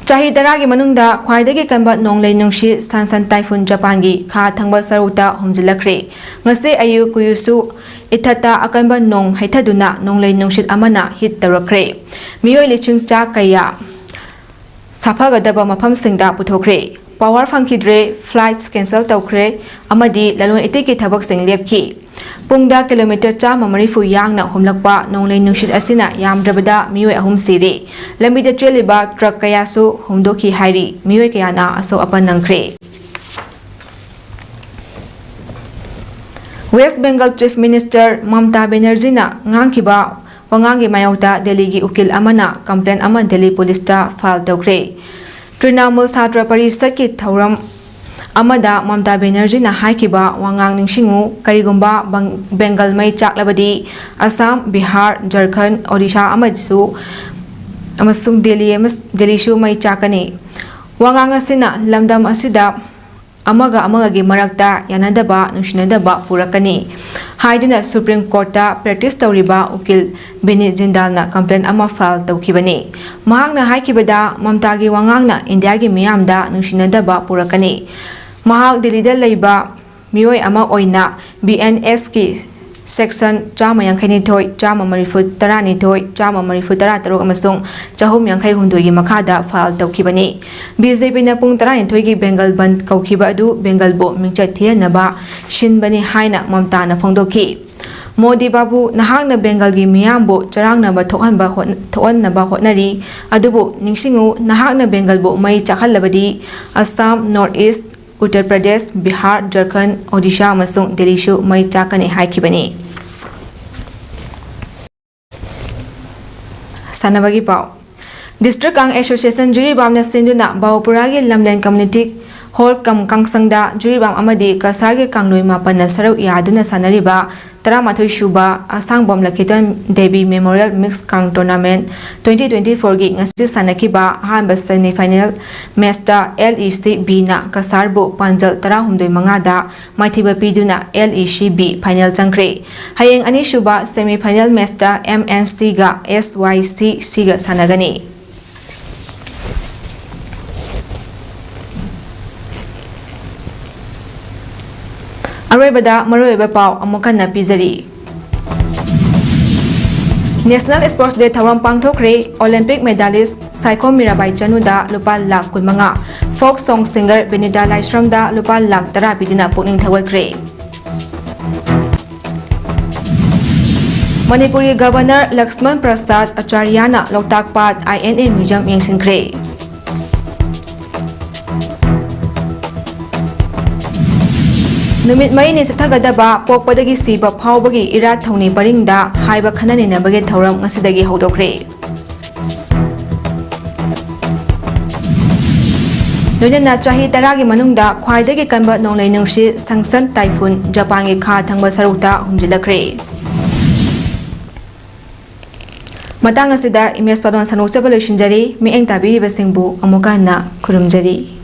Chahi daragi manungda khwaidagi kanba nonglei nungshi sansan typhoon Japan gi kha thangba saruta humjilakre ngase ayu kuyusu ithata akanba nong haithaduna nonglei nungshit amana hit tarakre miyoi lichung cha kaya saphagadaba mafam singda puthokre power fangkidre flights cancel tawkhre amadi laloi itiki thabak sing lepki pungda kilometer 130 yangna humlakpa nonglei nungshit asina yamdrabada miyoi ahum siri lambida cheliba truck kaya su humdoki hairi miyoi kayana aso apan nangkhre West Bengal Chief Minister Mamta Banerjee na ngangkiba wangangi mayokta Delhi gi ukil amana complaint ama Delhi police ta file tawkhre Trinamool Chhatra Parishad ki thauram amada Mamta Banerjee na haikiba wangang ningsingu karigumba Bengal mai chaklabadi Assam Bihar Jharkhand Odisha amadisu amasung Delhi shu mai chakani wangang asina lamdam asida amaga gi marakta yanadaba nushinadaba purakani haiduna Supreme Court ta practice tawriba ukil Bini Jindal na complaint ama file tawkibani mahakna haikibada Mamta gi wangangna India gi miyamda nushinadaba purakani mahak Delhi da leiba miyoi ama oina BNS ki section 1yankhai chama marifut tarani thoi chama marifut tara tarok amasung chahum yankhai humdoi gi makhada file tawkibani BJP na pung tarani thoi gi Bengal band kaukiba adu Bengal bo mingchat thianaba shinbani haina Mamta na phongdoki Modi babu nahangna Bengal gi miyambo charangnaba thokanba hotnari adubu ningsingu nahangna Bengal bo mai chakhallabadi Assam North East Uttar Pradesh, Bihar, Jharkhand, Odisha amasung Delhi shu mai chakani haikibani. Sanabagi pau. District Kang Association Juribam na sinduna Baupuragi Lamlen Community Hall kam kangsangda Juribam amadi kasar ge kangnoi mapan na sarau yaduna sanariba Taramathoy Shuba Asangbom Lakitan Devi Memorial Mixed Kang Tournament 2024 gi ngasi sanakiba ahanba semi final match ta LEC B na kasarbo panjal 35 da maithiba piduna LEC B final changkre hayeng ani shuba semi final match ta MNC ga SYC ga sanagani Aroibada maroiba pau amukan na pizari National Sports Day thawam pangthokre Olympic medalist Saiko Mirabai Chanuda lupa lakh 15, folk song singer Benita Laisramda lupa lakh 10 pidina pukning thawalkre. Manipuri Governor Laxman Prasad Acharyana Loktak Pat INA Museum yengsinkre. Numit mai ni sathagadaba pokpadagi siba phawbagi ira thongni paringda haiba khanani nabage thauram ngasidagi hodokre. Loyana chahi taragi manungda khwaidagi kanba nonglai nungsi sangsan typhoon Japan gi kha thangba sarukta humjilakre. Matang asida image padon sanok chabalo shinjari mi eng tabi basingbu amuka na kurumjari.